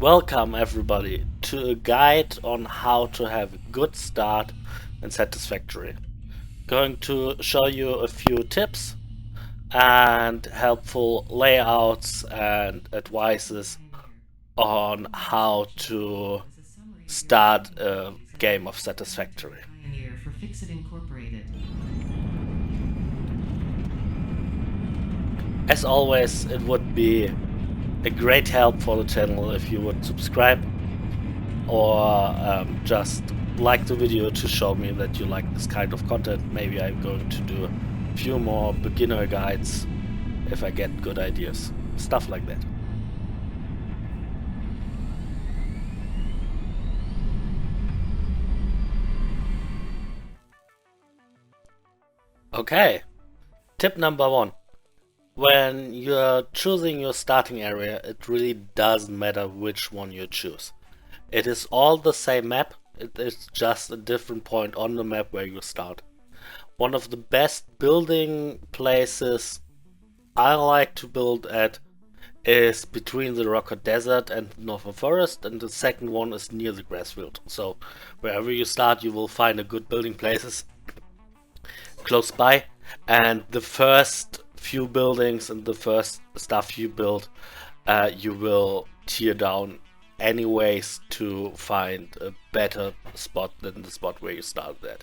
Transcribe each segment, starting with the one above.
Welcome everybody to a guide on how to have a good start in Satisfactory. Going to show you a few tips and helpful layouts and advices on how to start a game of Satisfactory. As always, it would be a great help for the channel if you would subscribe or just like the video to show me that you like this kind of content. Maybe I'm going to do a few more beginner guides if I get good ideas, stuff like that. Okay, tip number one. When you're choosing your starting area, it really doesn't matter which one you choose. It is all the same map, it is just a different point on the map where you start. One of the best building places I like to build at is between the Rocket Desert and Northern Forest, and the second one is near the Grassfield. So wherever you start you will find a good building places close by, and the first few buildings and the first stuff you build you will tear down anyways to find a better spot than the spot where you started at.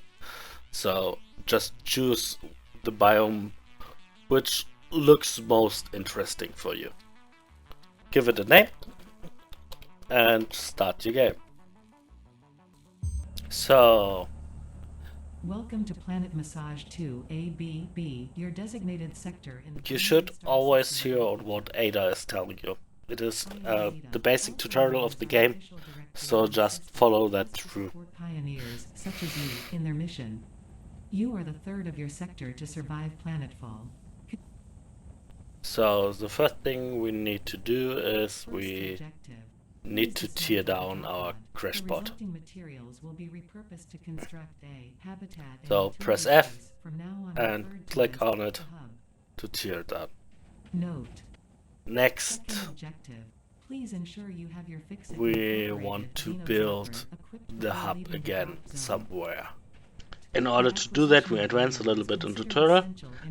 So just choose the biome which looks most interesting for you. Give it a name and start your game. So welcome to Planet Massage 2 ABB, your designated sector in the you should always hear what Ada is telling you. It is the basic tutorial of the game, so just follow that through. Pioneers such as you in their mission. You are the third of your sector to survive planetfall. So the first thing we need to do is we need to tear down our crash pod. So press F and click on it to tear it down. Next, we want to build the hub again somewhere. In order to do that, we advance a little bit in the tutorial,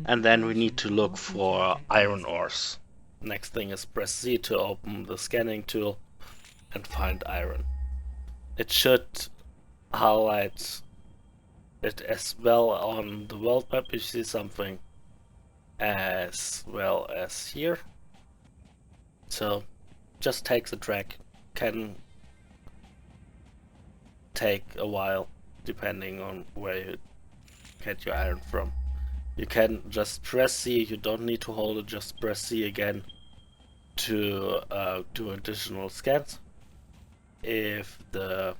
and then we need to look for iron ores. Next thing is press Z to open the scanning tool and find iron. It should highlight it as well on the world map. You see something as well as here. So just take the track. Can take a while depending on where you get your iron from. You can just press C, you don't need to hold it, just press C again to do additional scans. If the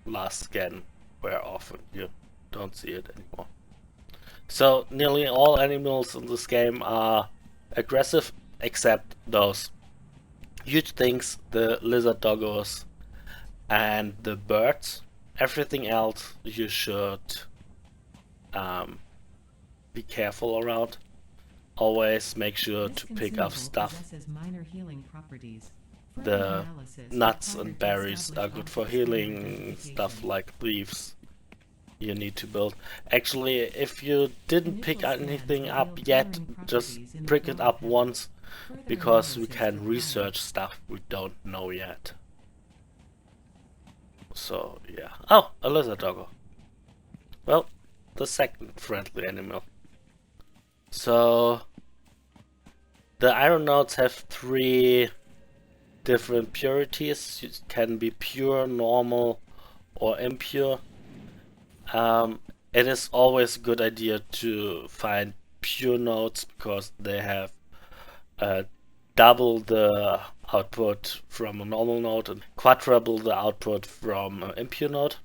last scan were off and you don't see it anymore. So nearly all animals in this game are aggressive except those huge things, the lizard doggos and the birds. Everything else you should be careful around. Always make sure to pick up stuff. The nuts and berries are good for healing, stuff like leaves you need to build. Actually, if you didn't pick anything up yet, just pick it up once, because we can research stuff we don't know yet. So yeah. Oh, a lizard doggo. Well, the second friendly animal. So the iron nodes have 3 different purities. It can be pure, normal, or impure. It is always a good idea to find pure nodes because they have double the output from a normal node and quadruple the output from an impure node.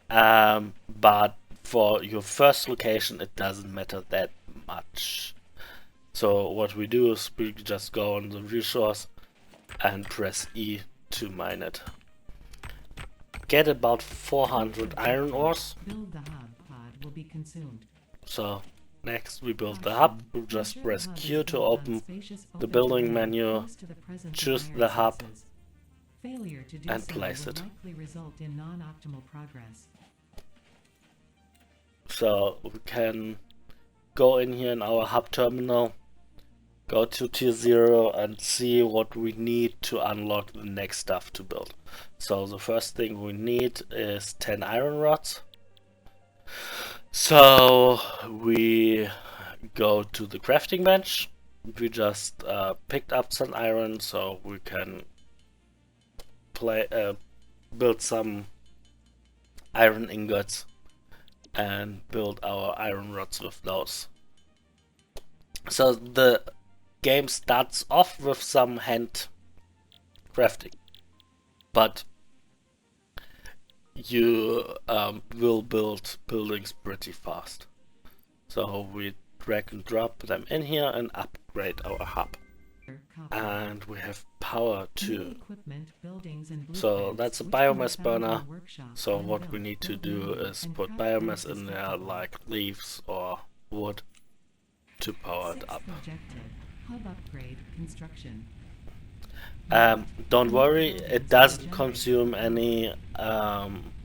But for your first location it doesn't matter that much. So what we do is we just go on the resource and press E to mine it. Get about 400 iron ores. Build the hub pod will be consumed. So Next we build the hub. We just press Q to open the building menu, choose the hub, Failure to do and so place will it. likely result in non-optimal progress. So we can go in here in our hub terminal, go to tier 0 and see what we need to unlock the next stuff to build. So the first thing we need is 10 iron rods. So we go to the crafting bench. We just picked up some iron so we can build some iron ingots and build our iron rods with those. So the game starts off with some hand crafting, but you will build buildings pretty fast. So we drag and drop them in here and upgrade our hub. And we have power too. So that's a biomass burner. So what we need to do is put biomass in there, like leaves or wood, to power it up. Don't worry, it doesn't consume any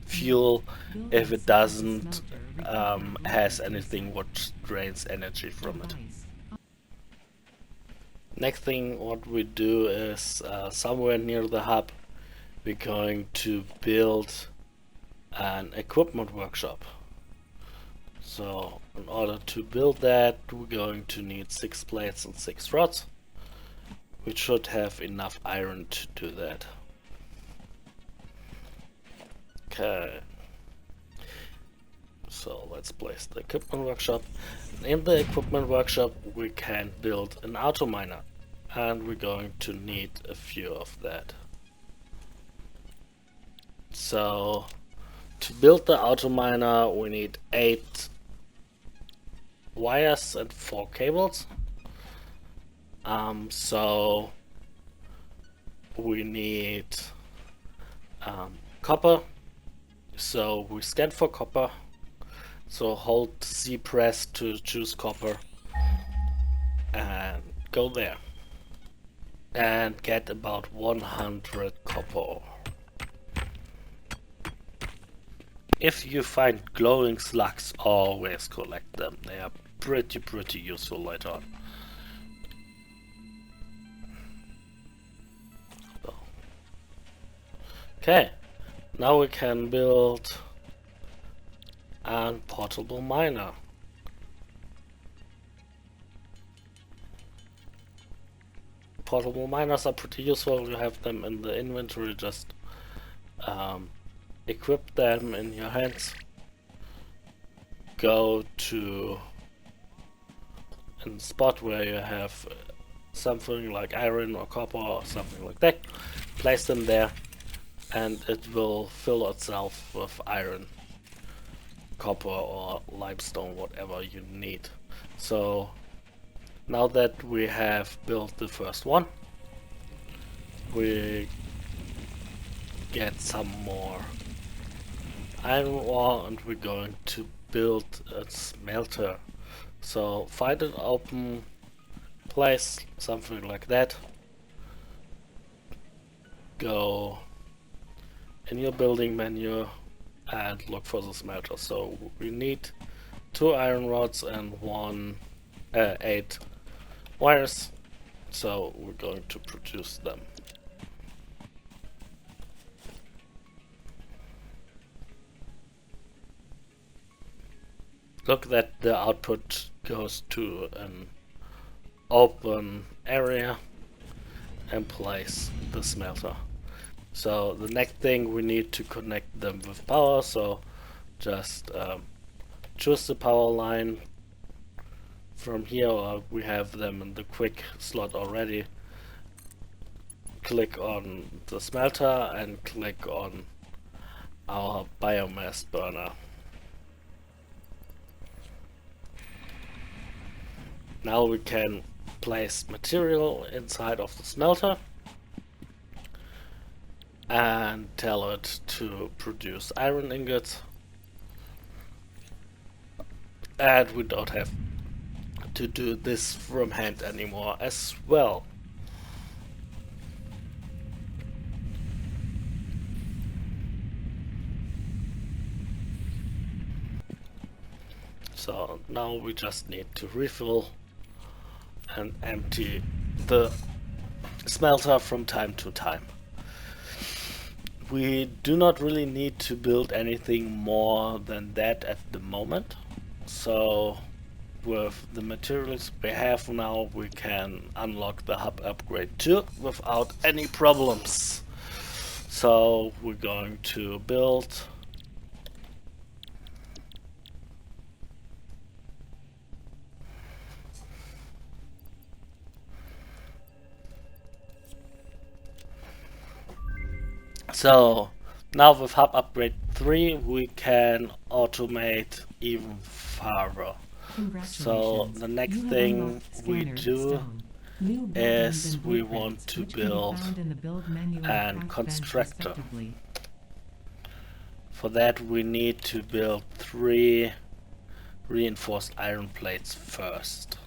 fuel if it doesn't has anything what drains energy from it. Next thing what we do is somewhere near the hub we're going to build an equipment workshop. So in order to build that we're going to need 6 plates and 6 rods. We should have enough iron to do that. Okay. So let's place the equipment workshop. In the equipment workshop we can build an auto miner, and we're going to need a few of that. So to build the auto miner we need 8 wires and 4 cables. So we need copper. So we scan for copper. So hold C press to choose copper and go there and get about 100 copper. If you find glowing slugs, always collect them. They are pretty useful later on. So. Okay, now we can build a portable miner. Portable miners are pretty useful. You have them in the inventory, just equip them in your hands. Go to a spot where you have something like iron or copper or something like that. Place them there and it will fill itself with iron, copper or limestone, whatever you need. So now that we have built the first one, we get some more iron ore and we're going to build a smelter. So find an open place, something like that. Go in your building menu and look for the smelter. So we need 2 iron rods and 8 wires. So we're going to produce them. Look that the output goes to an open area and place the smelter. So the next thing we need to connect them with power, so just choose the power line from here, or we have them in the quick slot already. Click on the smelter and click on our biomass burner. Now we can place material inside of the smelter and tell it to produce iron ingots. And we don't have to do this from hand anymore as well. So now we just need to refill and empty the smelter from time to time. We do not really need to build anything more than that at the moment. So with the materials we have now, we can unlock the hub upgrade 2 without any problems. So we're going to build so now with hub upgrade 3 we can automate even farther. So the next thing we do is we want to build an constructor. For that we need to build 3 reinforced iron plates first.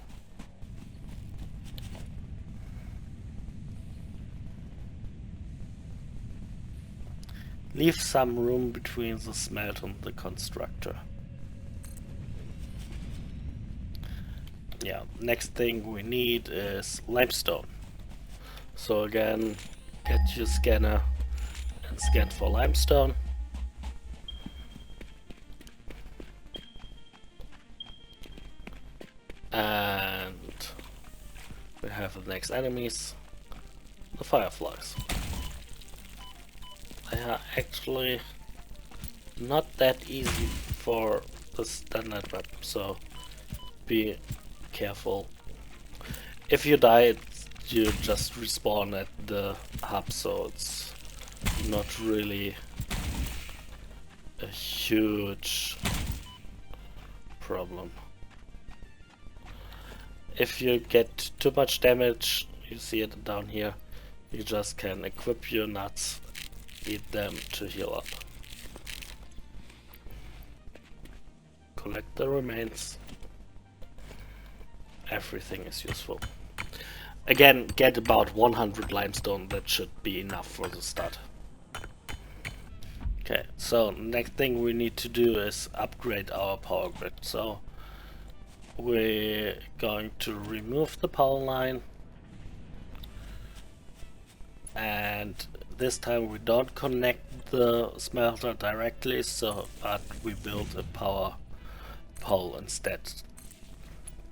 Leave some room between the smelter and the constructor. Yeah, next thing we need is limestone. So again, get your scanner and scan for limestone. And we have the next enemies, the fireflies. They are actually not that easy for the standard map, so be careful. If you die, you just respawn at the hub, so it's not really a huge problem. If you get too much damage, you see it down here, you just can equip your nuts, eat them to heal up. Collect the remains. Everything is useful. Again, get about 100 limestone, that should be enough for the start. Okay, so next thing we need to do is upgrade our power grid. So we're going to remove the power line, and this time we don't connect the smelter directly, but we build a power pole instead.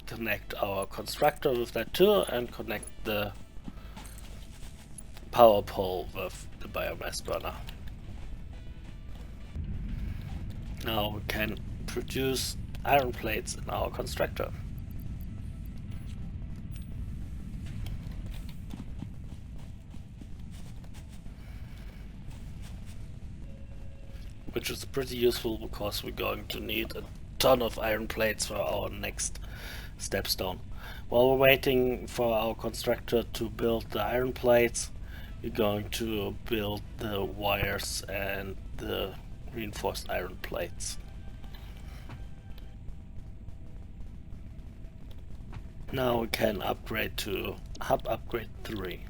Connect our constructor with that too, and connect the power pole with the biomass burner. Now we can produce iron plates in our constructor. Which is pretty useful because we're going to need a ton of iron plates for our next stepstone. While we're waiting for our constructor to build the iron plates, we're going to build the wires and the reinforced iron plates. Now we can upgrade to hub upgrade 3.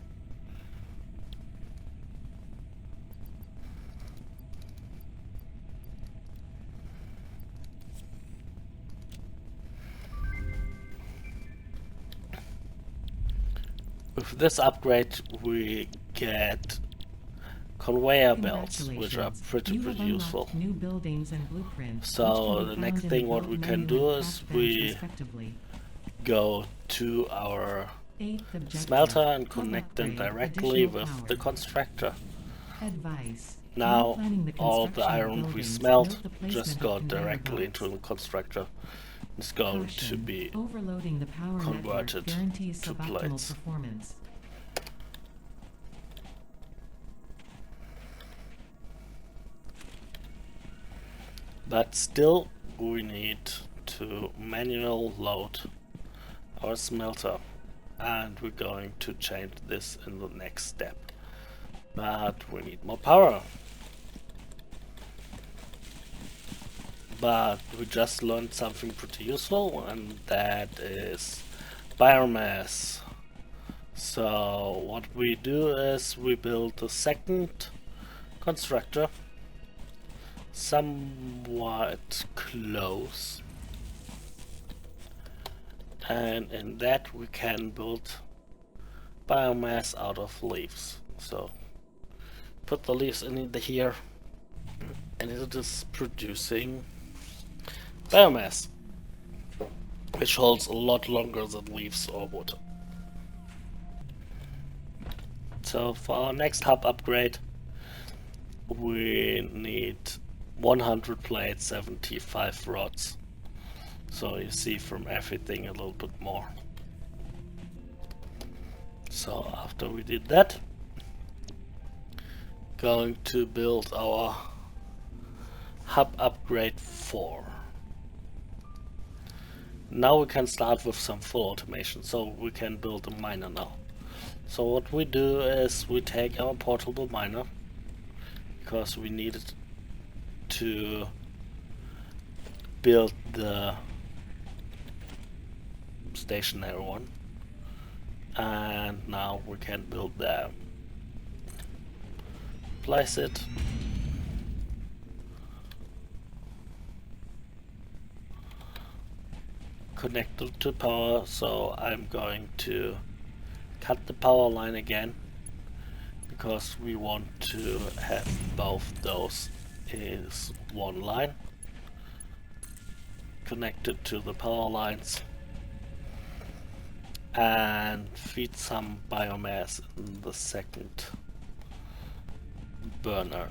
With this upgrade we get conveyor belts, which are pretty useful. New buildings and blueprints, so the next thing what we can do is we go to our smelter and connect them directly with the constructor. Advice. Now all the iron we smelt just go directly into the constructor. It's going to be overloading the power converted guarantees to suboptimal plates. performance. But still we need to manual load our smelter, and we're going to change this in the next step. But we need more power. but we just learned something pretty useful, and that is biomass. So what we do is we build a second constructor somewhat close, and in that we can build biomass out of leaves. So put the leaves in here, and it is producing biomass, which holds a lot longer than leaves or wood. So for our next hub upgrade, we need 100 plates, 75 rods. So you see from everything a little bit more. So after we did that, going to build our hub upgrade 4. Now we can start with some full automation, so we can build a miner now. So what we do is we take our portable miner, because we needed to build the stationary one, and now we can build them. Place it. Connect it to power, so I'm going to cut the power line again, because we want to have both those is one line connected to the power lines, and feed some biomass in the second burner.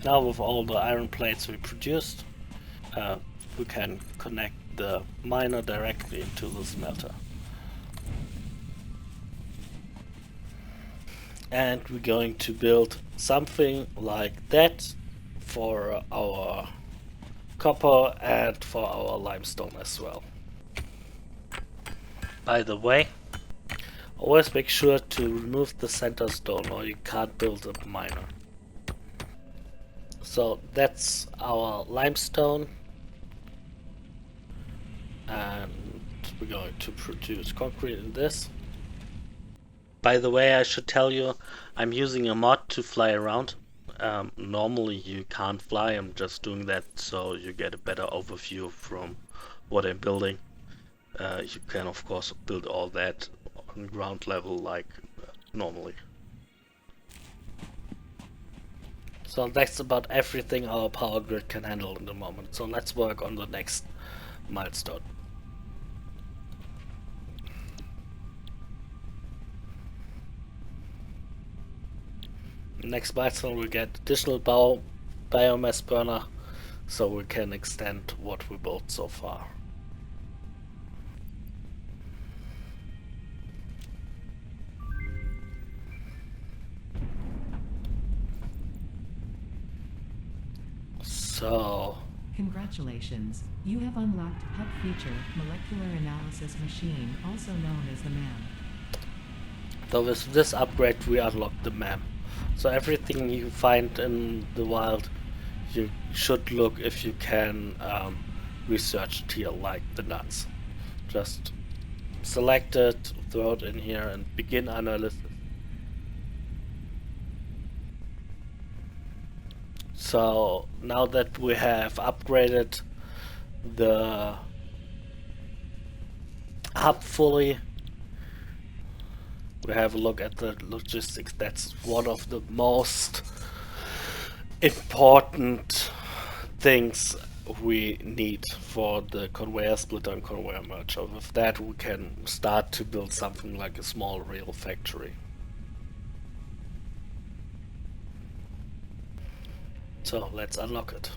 Now with all the iron plates we produced, we can connect the miner directly into the smelter. And we're going to build something like that for our copper and for our limestone as well. By the way, always make sure to remove the center stone or you can't build a miner. So that's our limestone, and we're going to produce concrete in this. By the way, I should tell you, I'm using a mod to fly around. Normally you can't fly, I'm just doing that so you get a better overview from what I'm building. You can of course build all that on ground level like normally. So that's about everything our power grid can handle in the moment. So let's work on the next milestone. Next milestone we get additional biomass burner, so we can extend what we built so far. So Congratulations, you have unlocked Hub Feature Molecular Analysis Machine, also known as the MAM. So with this upgrade we unlock the map. So everything you find in the wild, you should look if you can research it here, like the nuts. Just select it, throw it in here and begin analysis. So now that we have upgraded the hub fully, we have a look at the logistics. That's one of the most important things we need for the conveyor splitter and conveyor merger. With that we can start to build something like a small real factory. So let's unlock it.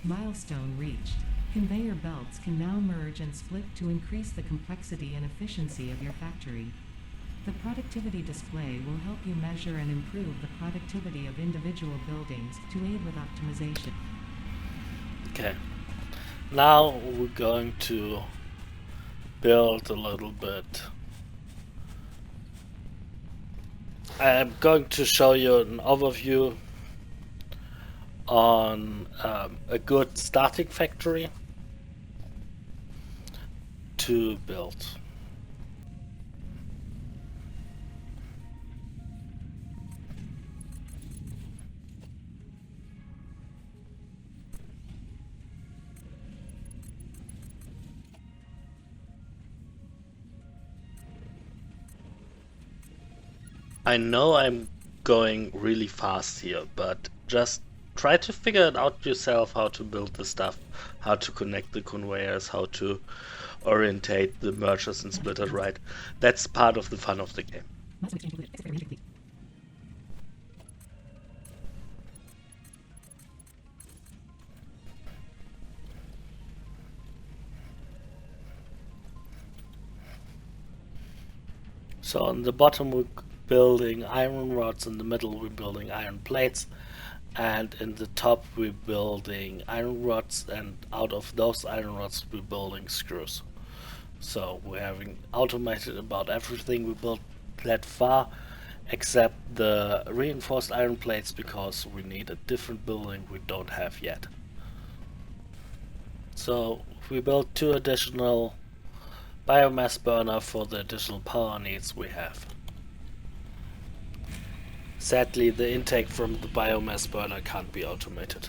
Milestone reached. Conveyor belts can now merge and split to increase the complexity and efficiency of your factory. The productivity display will help you measure and improve the productivity of individual buildings to aid with optimization. Okay, now we're going to build a little bit. I'm going to show you an overview on a good starting factory to build. I know I'm going really fast here, but just try to figure it out yourself how to build the stuff, how to connect the conveyors, how to orientate the mergers and splitters right. That's part of the fun of the game. So on the bottom we're building iron rods, in the middle we're building iron plates, and in the top we're building iron rods, and out of those iron rods we're building screws. So we're having automated about everything we built that far, except the reinforced iron plates, because we need a different building we don't have yet. So we built 2 additional biomass burner for the additional power needs we have. Sadly, the intake from the biomass burner can't be automated.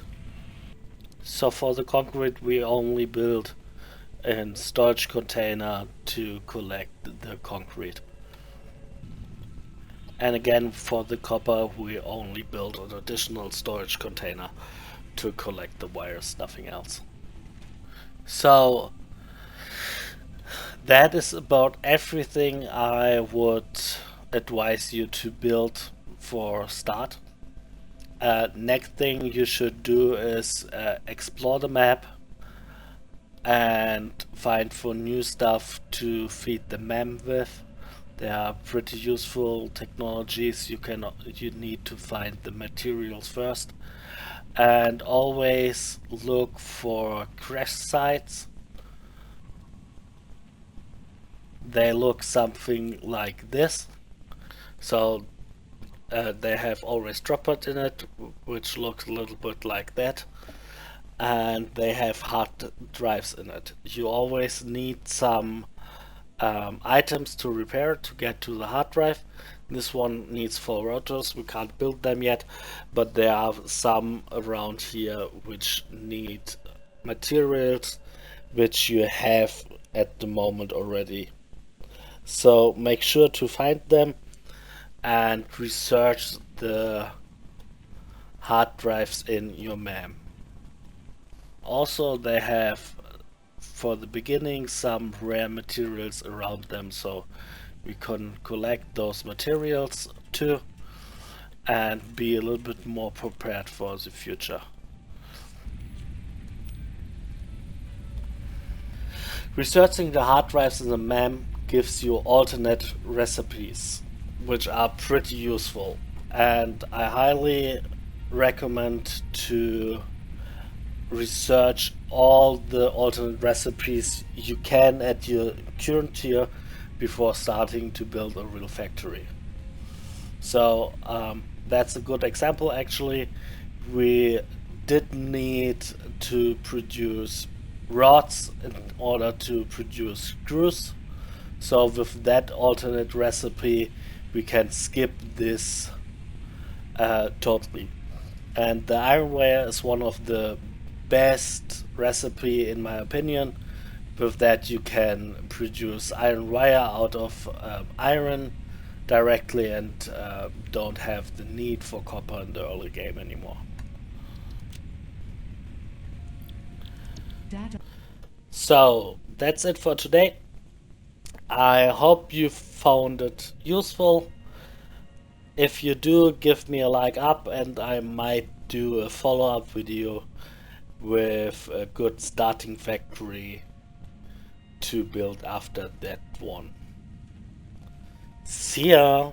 So for the concrete we only build a storage container to collect the concrete. And again, for the copper we only build an additional storage container to collect the wires, nothing else. So that is about everything I would advise you to build for start. Next thing you should do is explore the map and find for new stuff to feed the mem with. They are pretty useful technologies. You need to find the materials first, and always look for crash sites. They look something like this. So they have always droplet in it, which looks a little bit like that, and they have hard drives in it. You always need some items to repair to get to the hard drive. This one needs 4 rotors. We can't build them yet, but there are some around here which need materials which you have at the moment already. So make sure to find them and research the hard drives in your mem. Also, they have for the beginning some rare materials around them, so we can collect those materials too and be a little bit more prepared for the future. Researching the hard drives in the mem gives you alternate recipes, which are pretty useful, and I highly recommend to research all the alternate recipes you can at your current tier before starting to build a real factory. So that's a good example. Actually, we did need to produce rods in order to produce screws. So with that alternate recipe we can skip this totally. And the iron wire is one of the best recipe in my opinion. With that you can produce iron wire out of iron directly, and don't have the need for copper in the early game anymore. Data. So that's it for today. I hope you found it useful. If you do, give me a like up, and I might do a follow-up video with a good starting factory to build after that one. See ya!